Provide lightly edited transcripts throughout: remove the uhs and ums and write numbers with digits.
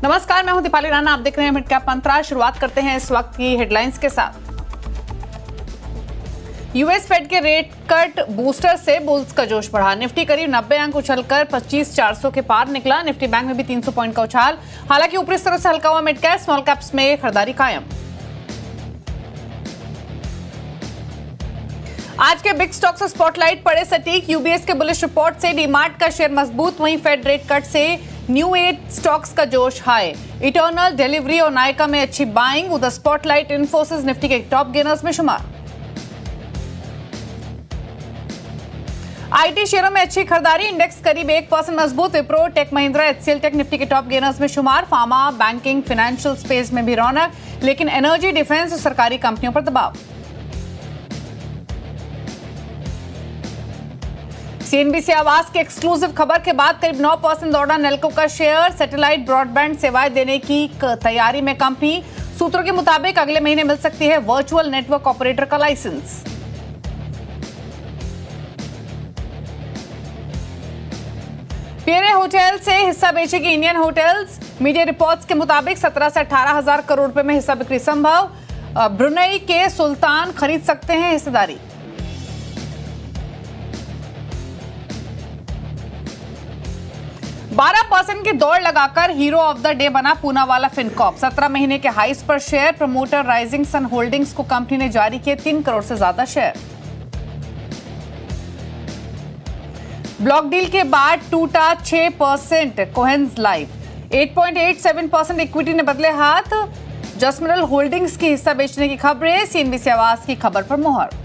नमस्कार, मैं हूं दीपाली राणा। आप देख रहे हैं मिड कैप मंत्रा। शुरुआत करते हैं इस वक्त की हेडलाइंस के साथ। यूएस फेड के रेट कट बूस्टर से बुल्स का जोश बढ़ा। निफ्टी करीब 90 अंक उछलकर 25,400 के पार निकला। निफ्टी बैंक में भी 300 पॉइंट का उछाल। हालांकि ऊपरी स्तरों से हल्का हुआ मिड कैप, स्मॉल कैप्स में खरीदारी कायम। आज के बिग स्टॉक्स से स्पॉटलाइट पड़े सटीक। यूबीएस के बुलिश रिपोर्ट से डीमार्ट का शेयर मजबूत, वहीं फेड रेट कट से न्यू एज स्टॉक्स का जोश हाई। इटर्नल, डिलीवरी और नायका में अच्छी बाइंग। उधर स्पॉटलाइट इन्फोसिस निफ्टी के टॉप गेनर्स में शुमार। आईटी शेयरों में अच्छी खरीदारी, इंडेक्स करीब 1% मजबूत। विप्रो, टेक महिंद्रा, एचसीएल टेक निफ्टी के टॉप गेनर्स में शुमार। फार्मा, बैंकिंग, फाइनेंशियल स्पेस में भी रौनक, लेकिन एनर्जी, डिफेंस और सरकारी कंपनियों पर दबाव। सीएनबीसी आवास के एक्सक्लूसिव खबर के बाद करीब 9% दौड़ा नेल्को का शेयर। सैटेलाइट ब्रॉडबैंड सेवाएं देने की तैयारी में कंपनी। सूत्रों के मुताबिक अगले महीने मिल सकती है वर्चुअल नेटवर्क ऑपरेटर का लाइसेंस। पियरे होटल से हिस्सा बेचेगी इंडियन होटल्स। मीडिया रिपोर्ट्स के मुताबिक 17 से 18 हजार करोड़ रुपए में हिस्सा बिक्री संभव। ब्रुनेई के सुल्तान खरीद सकते हैं हिस्सेदारी। %12 की दौड़ लगाकर हीरो ऑफ द डे बना पूनावाला फिनकॉर्प। 17 महीने के हाइस पर शेयर। प्रमोटर राइजिंग सन होल्डिंग्स को कंपनी ने जारी किए 3 करोड़ से ज्यादा शेयर। ब्लॉक डील के बाद टूटा 6% कोहेंस लाइफ। 8.87% इक्विटी ने बदले हाथ। जसमिनल होल्डिंग्स की हिस्सा बेचने की खबरें। सीएनबीसी आवास की खबर पर मोहर।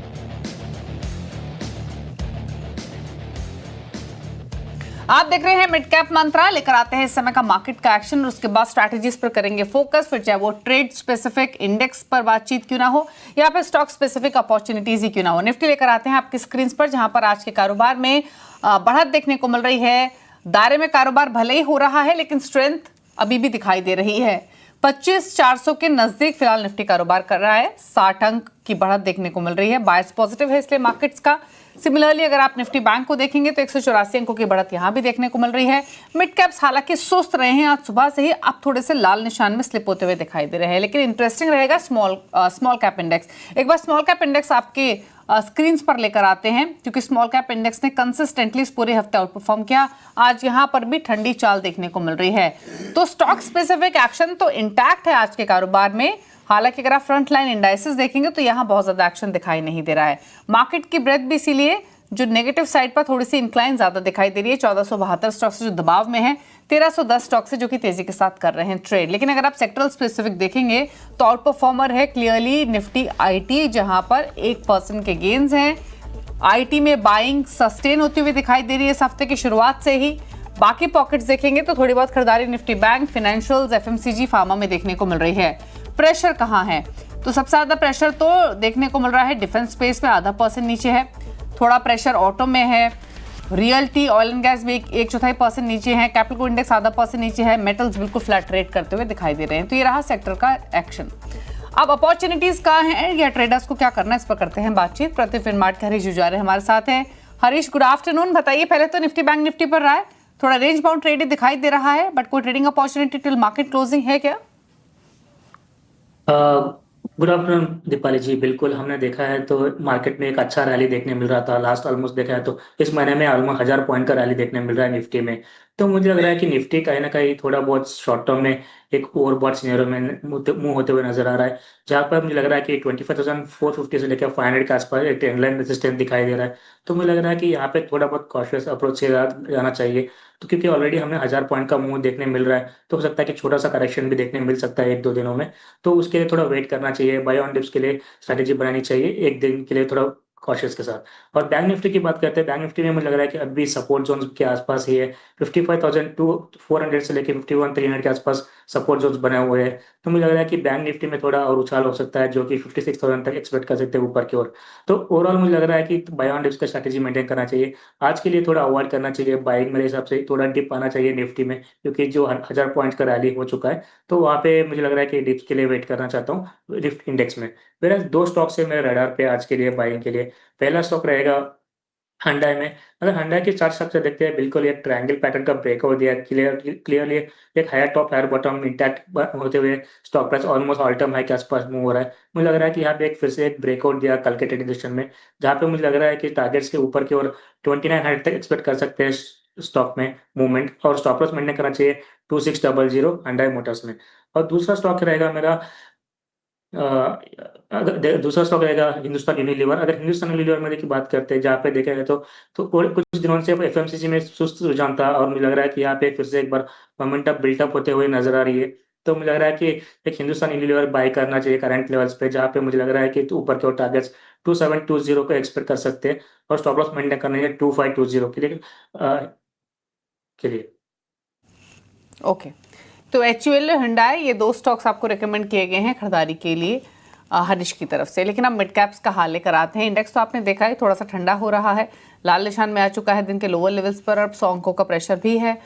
आप देख रहे हैं मिड कैप मंत्रा। लेकर आते हैं इस समय का मार्केट का एक्शन और उसके बाद स्ट्रैटेजीज पर करेंगे फोकस। फिर चाहे वो ट्रेड स्पेसिफिक इंडेक्स पर बातचीत क्यों ना हो या फिर स्टॉक स्पेसिफिक अपॉर्चुनिटीज ही क्यों ना हो। निफ्टी लेकर आते हैं आपकी स्क्रीन पर, जहां पर आज के कारोबार में बढ़त देखने को मिल रही है। दायरे में कारोबार भले ही हो रहा है, लेकिन स्ट्रेंथ अभी भी दिखाई दे रही है। 25,400 के नजदीक फिलहाल निफ्टी कारोबार कर रहा है। 60 अंक की बढ़त देखने को मिल रही है। बायस पॉजिटिव है इसलिए मार्केट्स का। सिमिलरली अगर आप निफ्टी बैंक को देखेंगे तो 184 अंकों की बढ़त यहां भी देखने को मिल रही है। मिड कैप्स हालांकि सुस्त रहे हैं, आज सुबह से ही अब थोड़े से लाल निशान में स्लिप होते हुए दिखाई दे रहे हैं, लेकिन इंटरेस्टिंग रहेगा स्मॉल कैप इंडेक्स। एक बार स्मॉल कैप इंडेक्स आपके स्क्रीन पर लेकर आते हैं, क्योंकि स्मॉल कैप इंडेक्स ने कंसिस्टेंटली इस पूरे हफ्ते आउट परफॉर्म किया। आज यहां पर भी ठंडी चाल देखने को मिल रही है। तो स्टॉक स्पेसिफिक एक्शन तो इंटैक्ट है आज के कारोबार में। हालांकि अगर आप फ्रंट लाइन इंडाइसेस देखेंगे तो यहां बहुत ज्यादा एक्शन दिखाई नहीं दे रहा है। मार्केट की ब्रेथ भी इसीलिए जो नेगेटिव साइड पर थोड़ी सी इंक्लाइन ज्यादा दिखाई दे रही है। 1472 स्टॉक से जो दबाव में है, 1310 स्टॉक से जो कि तेजी के साथ कर रहे हैं ट्रेड। लेकिन अगर आप सेक्टरल स्पेसिफिक देखेंगे तो आउट परफॉर्मर है क्लियरली निफ्टी आईटी, जहां पर 1% के गेन्स हैं। आईटी में बाइंग सस्टेन होती हुई दिखाई दे रही है इस हफ्ते की शुरुआत से ही। बाकी पॉकेट्स देखेंगे तो थोड़ी बहुत खरीदारी Nifty bank, financials, FMCG, pharma में देखने को मिल रही है। प्रेशर कहां है तो सबसे ज्यादा प्रेशर तो देखने को मिल रहा है डिफेंस स्पेस में, ½ नीचे है। थोड़ा प्रेशर ऑटो में है। रियल्टी, ऑयल एंड गैस भी 1/4% नीचे है। कैपिटल गुड इंडेक्स ½ नीचे है। मेटल्स बिल्कुल फ्लैट ट्रेड करते हुए दिखाई दे रहे हैं। तो ये रहा सेक्टर का एक्शन। अब अपॉर्चुनिटीज कहाँ हैं या ट्रेडर्स को क्या करना है, इस पर करते हैं बातचीत। प्रतिफिनमार्ट के हरीश जुजारे हमारे साथ हैं। Harish, good afternoon. बताइए, पहले तो निफ्टी बैंक निफ्टी पर रहा है, थोड़ा रेंज बाउंड ट्रेड दिखाई दे रहा है, बट कोई trading opportunity till market closing है क्या? गुड आफ्टरनून दीपाली जी। बिल्कुल, हमने देखा है तो मार्केट में एक अच्छा रैली देखने मिल रहा था। लास्ट ऑलमोस्ट देखा है तो इस महीने में ऑलमोस्ट 1000 पॉइंट का रैली देखने मिल रहा है निफ्टी में। तो मुझे लग रहा है कि निफ्टी कहीं ना कहीं थोड़ा बहुत शॉर्ट टर्म में एक ओवरबॉट सिनेरियो में मूव होते हुए नजर आ रहा है, जहाँ पर मुझे लग रहा है कि 25,450 से लेकर 500 के आसपास एक ट्रेंड लाइन रेजिस्टेंस दिखाई दे रहा है। तो मुझे लग रहा है कि यहाँ पे थोड़ा बहुत कॉशियस अप्रोच से जाना चाहिए। तो क्योंकि ऑलरेडी हमें 1000 पॉइंट का मूव देखने मिल रहा है, तो हो सकता है कि छोटा सा करेक्शन भी देखने मिल सकता है 1-2 दिनों में। तो उसके लिए थोड़ा वेट करना चाहिए। बाय ऑन डिप्स के लिए स्ट्रैटेजी बनानी चाहिए, एक दिन के लिए थोड़ा कॉशियस के साथ। और बैंक निफ्टी की बात करते हैं, बैंक निफ्टी में मुझे लग रहा है कि अभी सपोर्ट जोन के आसपास ही है। 55,400 से लेकर 51,300 के आसपास सपोर्ट जोन बने हुए हैं। तो मुझे लग रहा है कि बैंक निफ्टी में थोड़ा और उछाल हो सकता है, जो कि 56,000 तक एक्सपेक्ट कर सकते हैं ऊपर की ओर। तो ओवरऑल मुझे लग रहा है कि बाय ऑन डिप्स का स्ट्रैटेजी मेंटेन करना चाहिए। आज के लिए थोड़ा अवॉइड करना चाहिए बाइंग, मेरे हिसाब से थोड़ा डिप आना चाहिए निफ्टी में, क्योंकि जो 1000 पॉइंट का रैली हो चुका है, तो वहाँ पे मुझे लग रहा है कि डिप्स के लिए वेट करना चाहता हूँ निफ्टी इंडेक्स में। मेरा 2 स्टॉक्स है मेरे रडार पे आज के लिए बाइंग के लिए। पहला स्टॉक रहेगा Hyundai में अगर Hyundai की चार्ट स्ट्रक्चर देखते हैं, बिल्कुल एक ट्रायंगल पैटर्न का ब्रेकआउट दिया, क्लियरली एक higher top higher bottom intact होते हुए stock price almost all time high के आसपास मूव हो रहा है। मुझे लग रहा है कि यहाँ पे फिर से एक ब्रेकआउट दिया कल के ट्रेडिंग सेशन में, जहाँ पे मुझे लग रहा है कि टारगेट्स के ऊपर की ओर 2900 तक एक्सपेक्ट कर सकते हैं स्टॉक में मूवमेंट, और स्टॉप लॉस मेंटेन करना चाहिए 2600 Hyundai मोटर्स में। और दूसरा स्टॉक रहेगा मेरा दूसरा स्टॉक रहेगा हिंदुस्तान यूनिलीवर। अगर हिंदुस्तान यूनिलीवर में की बात करते हैं, जहाँ पे देखा जाए तो कुछ दिनों से एफएमसीजी में सुस्त रुझान था, और मुझे लग रहा है कि यहाँ पे फिर से एक बार मोमेंटम बिल्टअप होते हुए नजर आ रही है। तो मुझे लग रहा है कि एक हिंदुस्तान यूनिलीवर बाय करना चाहिए करंट लेवल्स पे, जहाँ पे मुझे लग रहा है कि ऊपर के और टारगेट्स 2720 को एक्सपेक्ट कर सकते हैं, और स्टॉप लॉस मेंटेन करना है 2520 के लिए। ओके, तो HUL Hyundai ये दो स्टॉक्स आपको रेकमेंड किए गए हैं खरीदारी के लिए हरीश की तरफ से। लेकिन अब मिड कैप्स का हाल लेकर आते हैं। इंडेक्स तो आपने देखा है थोड़ा सा ठंडा हो रहा है, लाल निशान में आ चुका है दिन के लोअर लेवल्स पर, अब 100 अंकों का प्रेशर भी है।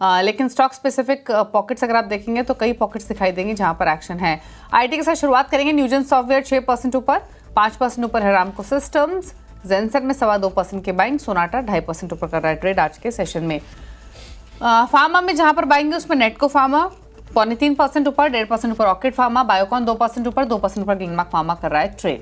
लेकिन स्टॉक स्पेसिफिक पॉकेट्स अगर आप देखेंगे तो कई पॉकेट्स दिखाई देंगे जहां पर एक्शन है। IT के साथ शुरुआत करेंगे। न्यूजन सॉफ्टवेयर 6% ऊपर, 5% ऊपर है रामको सिस्टम्स, जेंसर में 2.25% के बाइंग, सोनाटा 2.5% ऊपर कर रहा है ट्रेड आज के सेशन में। फार्मा में जहां पर बाइंग है उसमें नेटको फार्मा 3.25% ऊपर, 1.5% ऊपर ऑर्किड फार्मा, बायोकॉन 2% ऊपर, 2% ऊपर ग्लेनमार्क फार्मा कर रहा है ट्रेड।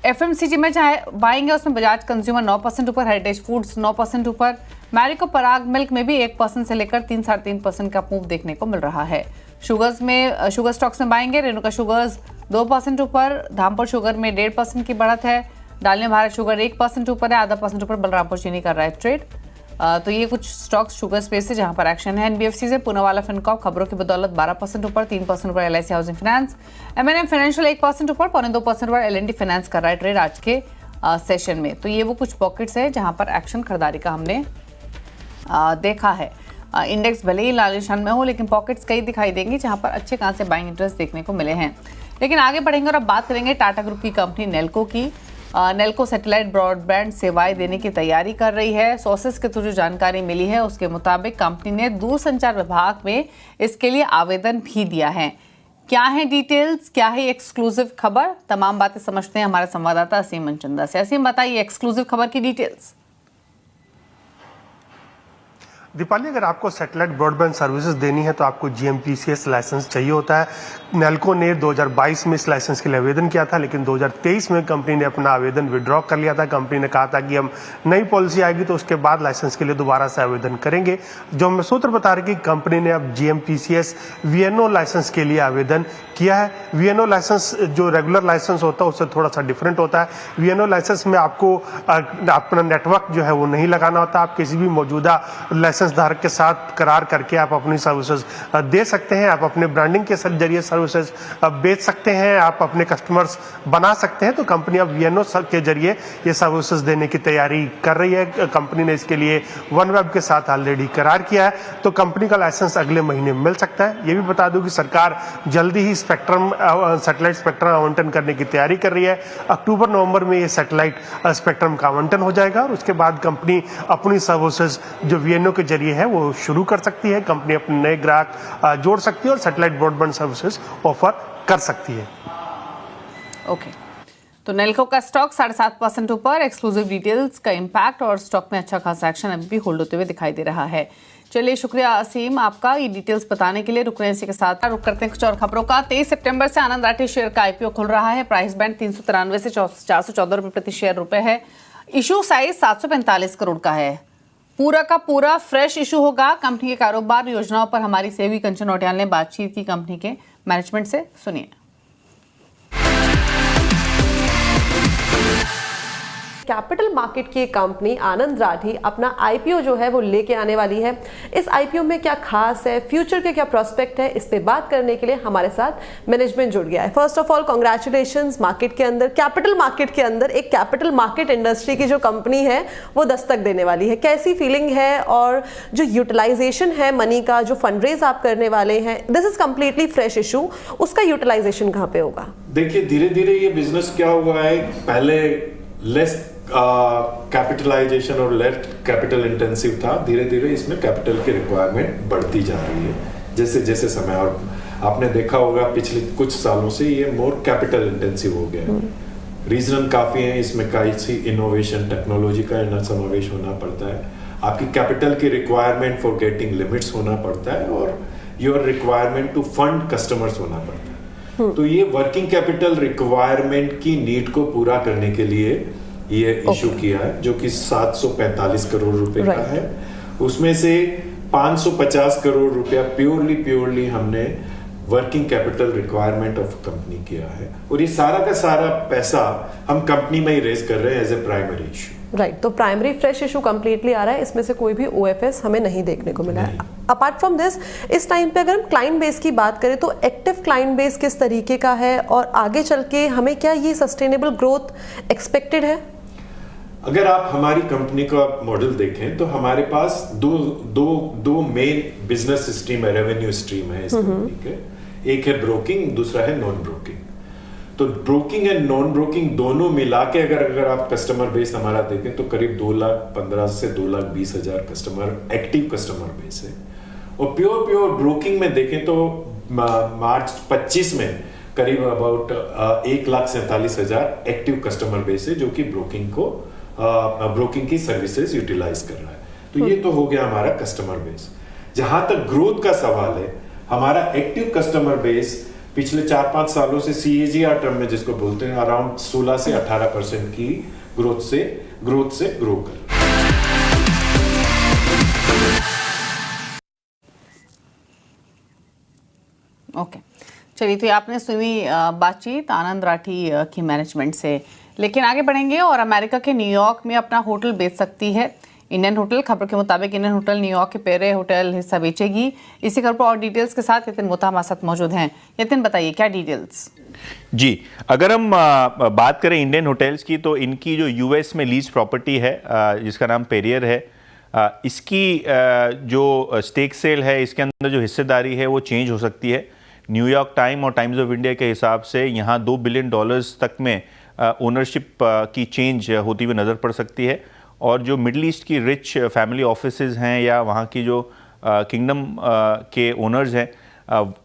FMCG में चाहे बाइंग है उसमें बजाज कंज्यूमर 9% ऊपर, हेरिटेज फूड्स 9% ऊपर, मैरिको पराग मिल्क में भी 1% से लेकर 3-3.5% का मूव देखने को मिल रहा है। शुगर्स में शुगर स्टॉक्स में बाइंग है रेणुका शुगर्स 2% ऊपर, धामपुर शुगर में 1.5% की बढ़त है, डालमिया भारत शुगर 1% ऊपर है, 0.5% ऊपर बलरामपुर चीनी कर रहा है ट्रेड। तो ये कुछ स्टॉक्स शुगर स्पेस से जहां पर एक्शन है। NBFC से पूनावाला फिनकॉर्प खबरों की बदौलत 12% ऊपर, 3% ऊपर LIC housing finance, M&M financial 1% ऊपर, 2.25% ऊपर L&T फाइनेंस कर रहा है ट्रेड आज के सेशन में। तो ये वो कुछ पॉकेट्स है जहां पर एक्शन खरीदारी का हमने देखा है। इंडेक्स भले ही लाल निशान में हो, लेकिन पॉकेट्स कई दिखाई देंगी जहां पर अच्छे खासे बाइंग इंटरेस्ट देखने को मिले हैं। लेकिन आगे बढ़ेंगे और अब बात करेंगे टाटा ग्रुप की कंपनी नेल्को की। नेल्को सैटेलाइट ब्रॉडबैंड सेवाएं देने की तैयारी कर रही है। सोर्सेस के थ्रू जो जानकारी मिली है उसके मुताबिक कंपनी ने दूरसंचार विभाग में इसके लिए आवेदन भी दिया है। क्या है डिटेल्स, क्या है एक्सक्लूसिव खबर, तमाम बातें समझते हैं हमारे संवाददाता असीम मनचंदा से। असीम बताइए एक्सक्लूसिव खबर की डिटेल्स। दीपाली, अगर आपको सैटेलाइट ब्रॉडबैंड सर्विसेज देनी है तो आपको GMPCS लाइसेंस चाहिए होता है। नेल्को ने 2022 में इस लाइसेंस के लिए आवेदन किया था, लेकिन 2023 में कंपनी ने अपना आवेदन विड्रॉ कर लिया था। कंपनी ने कहा था कि हम नई पॉलिसी आएगी तो उसके बाद लाइसेंस के लिए दोबारा से आवेदन करेंगे। जो हमें सूत्र बता रहे कि कंपनी ने अब GMPCS VNO लाइसेंस के लिए आवेदन किया है। VNO लाइसेंस जो रेगुलर लाइसेंस होता है उससे थोड़ा सा डिफरेंट होता है। VNO लाइसेंस में आपको अपना नेटवर्क जो है वो नहीं लगाना होता। आप किसी भी मौजूदा लाइसेंस धारक के साथ करार करके आप अपनी सर्विसेज दे सकते हैं। आप अपने ब्रांडिंग के जरिए सर्विसेज बेच सकते हैं, आप अपने कस्टमर्स बना सकते हैं। तो कंपनी अब VNO के जरिए ये सर्विसेज देने की तैयारी कर रही है। कंपनी ने इसके लिए OneWeb के साथ ऑलरेडी करार किया है, तो कंपनी का लाइसेंस अगले महीने मिल सकता है। ये भी बता दूं कि सरकार जल्दी ही सैटेलाइट स्पेक्ट्रम आवंटन करने की तैयारी कर रही है। अक्टूबर-नवंबर में ये सैटेलाइट स्पेक्ट्रम का आवंटन हो जाएगा और उसके बाद कंपनी अपनी सर्विसेज जो VNO के जरिए है वो शुरू कर सकती है। कंपनी अपने नए ग्राहक जोड़ सकती है और सैटेलाइट ब्रॉडबैंड सर्विसेज ऑफर कर सकती है। ओके, तो नेल्को का स्टॉक 7.5% ऊपर, एक्सक्लूसिव डिटेल्स का इंपैक्ट और स्टॉक में अच्छा खासा एक्शन अभी भी होल्ड होते हुए दिखाई दे रहा है। चलिए, शुक्रिया असीम आपका ये डिटेल्स बताने के लिए। रुक रहे हैं इसी के साथ, रुक करते हैं कुछ और खबरों का। 23 सितंबर से आनंद राठी शेयर का IPO खुल रहा है। प्राइस बैंड 393 से 414 रुपये प्रति शेयर रुपए है। इशू साइज 745 करोड़ का है। पूरा का पूरा फ्रेश इशू होगा। कंपनी के कारोबार योजनाओं पर हमारी सहयोगी कंचन नौटियाल ने बातचीत की कंपनी के मैनेजमेंट से, सुनिए। कैपिटल मार्केट की कंपनी आनंद राठी अपना IPO जो है वो लेके आने वाली है। इस IPO में क्या खास है, फ्यूचर के क्या प्रोस्पेक्ट है, इस पे बात करने के लिए हमारे साथ मैनेजमेंट जुड़ गया है। First of all congratulations, market के अंदर, कैपिटल मार्केट के अंदर एक कैपिटल मार्केट इंडस्ट्री की जो कंपनी है वो दस्तक देने वाली है। कैसी फीलिंग है, और जो यूटिलाइजेशन है मनी का, जो फंडरेज आप करने वाले हैं, this is completely fresh issue, उसका यूटिलाइजेशन कहाँ पे होगा? देखिए, धीरे धीरे ये बिजनेस क्या हुआ है, पहले लेस कैपिटलाइजेशन और लेट कैपिटल इंटेंसिव था। धीरे धीरे इसमें कैपिटल की रिक्वायरमेंट बढ़ती जा रही है जैसे जैसे समय, और आपने देखा होगा पिछले कुछ सालों से ये मोर कैपिटल इंटेंसिव हो गया है। रीजन काफ़ी है, इसमें कई सी इनोवेशन टेक्नोलॉजी का समावेश होना पड़ता है, आपकी कैपिटल की रिक्वायरमेंट फॉर गेटिंग लिमिट्स होना पड़ता है, और your requirement to fund customers होना पड़ता है। तो ये वर्किंग कैपिटल रिक्वायरमेंट की नीड को पूरा करने के लिए ये इशू किया है, जो कि 745 करोड़ रुपए का है। उसमें से 550 करोड़ रुपया प्योरली हमने working capital requirement of company किया है, और ये सारा का सारा पैसा हम कंपनी में ही रेज कर रहे हैं as a primary issue. Right, तो प्राइमरी फ्रेश इशू कंप्लीटली आ रहा है, इसमें से कोई भी ओएफएस हमें नहीं देखने को मिला है। अपार्ट फ्रॉम दिस, इस टाइम पे अगर हम क्लाइंट बेस की बात करें तो एक्टिव क्लाइंट बेस किस तरीके का है, और आगे चल के हमें क्या ये सस्टेनेबल ग्रोथ एक्सपेक्टेड है? अगर आप हमारी कंपनी का मॉडल देखें तो हमारे पास दो मेन बिजनेस स्ट्रीम है, रेवेन्यू स्ट्रीम है इस कंपनी के। एक है ब्रोकिंग, दूसरा है नॉन ब्रोकिंग। तो ब्रोकिंग एंड नॉन ब्रोकिंग दोनों मिला के अगर आप कस्टमर बेस हमारा देखें तो करीब 2,15,000 से 2,20,000 कस्टमर एक्टिव कस्टमर बेस है। और प्योर ब्रोकिंग में देखें तो मार्च 25 में करीब अबाउट 1,47,000 एक्टिव कस्टमर बेस है, जो कि ब्रोकिंग की सर्विसेज यूटिलाइज कर रहा है। तो ये तो हो गया हमारा कस्टमर बेस। जहां तक ग्रोथ का सवाल है, हमारा एक्टिव कस्टमर बेस पिछले 4-5 सालों से CAGR टर्म में जिसको बोलते हैं अराउंड 16 से 18% की ग्रोथ से ग्रो कर। ओके, चलिए, तो आपने सुनी बातचीत आनंद राठी की मैनेजमेंट से। लेकिन आगे बढ़ेंगे और अमेरिका के न्यूयॉर्क में अपना होटल बेच सकती है इंडियन होटल। खबर के मुताबिक इंडियन होटल न्यूयॉर्क के पेरे होटल हिस्सा बेचेगी। इसी खबर पर और डिटेल्स के साथ यतिन मोता हमारे साथ मौजूद हैं। यतिन, बताइए क्या डिटेल्स? जी, अगर हम बात करें इंडियन होटल्स की, तो इनकी जो यूएस में लीज प्रॉपर्टी है जिसका नाम पेरियर है, इसकी जो स्टेक सेल है, इसके अंदर जो हिस्सेदारी है वो चेंज हो सकती है। न्यूयॉर्क टाइम और टाइम्स ऑफ इंडिया के हिसाब से यहाँ $2 बिलियन तक में ओनरशिप की चेंज होती हुई नज़र पड़ सकती है। और जो मिडल ईस्ट की रिच फैमिली ऑफिसेज हैं या वहाँ की जो किंगडम के ओनर्स हैं,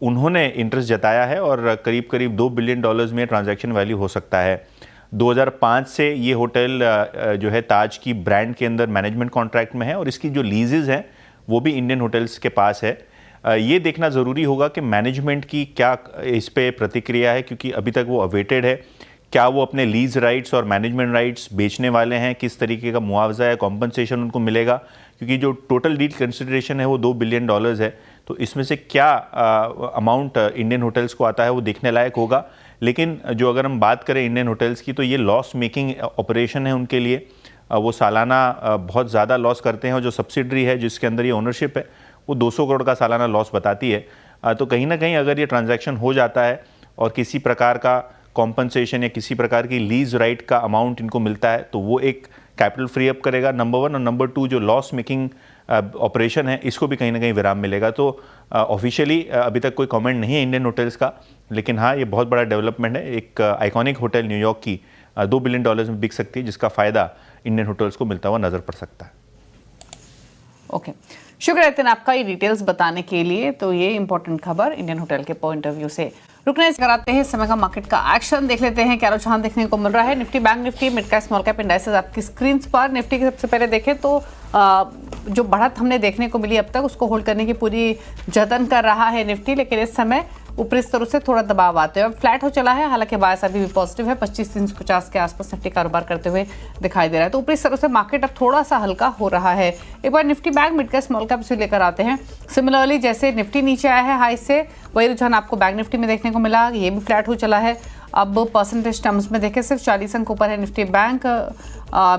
उन्होंने इंटरेस्ट जताया है और करीब $2 बिलियन में ट्रांजैक्शन वैल्यू हो सकता है। 2005 से ये होटल जो है ताज की ब्रांड के अंदर मैनेजमेंट कॉन्ट्रैक्ट में है, और इसकी जो लीजेज हैं वो भी इंडियन होटल्स के पास है। ये देखना ज़रूरी होगा कि मैनेजमेंट की क्या इस पे प्रतिक्रिया है, क्योंकि अभी तक वो अवेटेड है। क्या वो अपने लीज राइट्स और मैनेजमेंट राइट्स बेचने वाले हैं, किस तरीके का मुआवजा या कॉम्पनसेशन उनको मिलेगा, क्योंकि जो टोटल डील कंसिडरेशन है वो $2 बिलियन है। तो इसमें से क्या अमाउंट इंडियन होटल्स को आता है वो देखने लायक होगा। लेकिन जो अगर हम बात करें इंडियन होटल्स की, तो ये लॉस मेकिंग ऑपरेशन है उनके लिए। वो सालाना बहुत ज़्यादा लॉस करते हैं, और जो सब्सिडरी है जिसके अंदर ये ओनरशिप है वो 200 करोड़ का सालाना लॉस बताती है। तो कहीं ना कहीं अगर ये ट्रांजैक्शन हो जाता है और किसी प्रकार का कॉम्पनसेशन या किसी प्रकार की लीज राइट का अमाउंट इनको मिलता है, तो वो एक कैपिटल फ्री अप करेगा, नंबर 1, और नंबर 2 जो लॉस मेकिंग ऑपरेशन है इसको भी कहीं ना कहीं विराम मिलेगा। तो ऑफिशियली अभी तक कोई कमेंट नहीं है इंडियन होटल्स का, लेकिन हाँ, ये बहुत बड़ा डेवलपमेंट है। एक आइकॉनिक होटल न्यूयॉर्क की $2 बिलियन में बिक सकती है, जिसका फ़ायदा इंडियन होटल्स को मिलता हुआ नज़र पड़ सकता है। ओके, शुक्रिया यतिन आपका ये डिटेल्स बताने के लिए। तो ये इंपॉर्टेंट खबर इंडियन होटल के पॉइंट ऑफ व्यू से। रुकने से कराते हैं समय का मार्केट का एक्शन, देख लेते हैं क्या रुझान देखने को मिल रहा है। Nifty, bank Nifty, mid cap, small cap indices आपकी स्क्रीन पर। निफ्टी की सबसे पहले देखें तो जो बढ़त हमने देखने को मिली अब तक, उसको होल्ड करने की पूरी जतन कर रहा है निफ्टी, लेकिन इस समय ऊपरी स्तरों से थोड़ा दबाव आते हुए फ्लैट हो चला है। हालांकि बायस अभी भी पॉजिटिव है, 25,350 के आसपास निफ्टी कारोबार करते हुए दिखाई दे रहा है। तो ऊपरी स्तरों से मार्केट अब थोड़ा सा हल्का हो रहा है। एक बार Nifty, bank, mid cap, small cap से लेकर आते हैं। सिमिलरली जैसे निफ्टी नीचे आया है हाई से, वही रुझान आपको बैंक निफ्टी में देखने को मिला, ये भी फ्लैट हो चला है। अब परसेंटेज टर्म्स में देखें सिर्फ 40 अंक ऊपर है Nifty bank.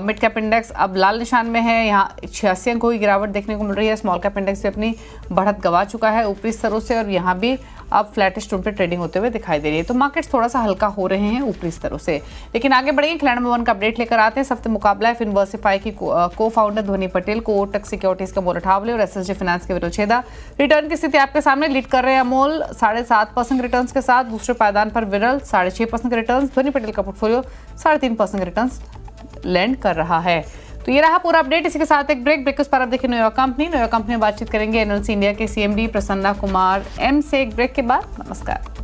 Mid cap index अब लाल निशान में है, यहाँ 86 अंकों की गिरावट देखने को मिल रही है। स्मॉल कैप इंडेक्स भी अपनी बढ़त गंवा चुका है ऊपरी स्तरों से, और यहाँ भी अब फ्लैटिश टोन पे ट्रेडिंग होते हुए दिखाई दे रही है। तो मार्केट्स थोड़ा सा हल्का हो रहे हैं ऊपरी स्तरों से। लेकिन आगे बढ़ेंगे, खिलाड़ी नंबर 1 का अपडेट लेकर आते हैं। सख्त मुकाबला है फिनवर्सिफाई की को फाउंडर ध्वनि पटेल को कोटक सिक्योरिटीज का मोल उठावले और एसएसजी फाइनेंस के विरुद्ध छेदा। रिटर्न की स्थिति आपके सामने, लीड कर रहे हैं अमोल 7.5% रिटर्न के साथ, दूसरे पायदान पर विरल 6.5% के रिटर्न। ध्वनि पटेल का पोर्टफोलियो 3.5% के रिटर्न लैंड कर रहा है। तो ये रहा पूरा अपडेट। इसी के साथ एक ब्रेक पर अब देखिए न्यूयॉर्क कंपनी में बातचीत करेंगे एनएलसी इंडिया के सीएमडी प्रसन्ना कुमार एम से एक ब्रेक के बाद। नमस्कार।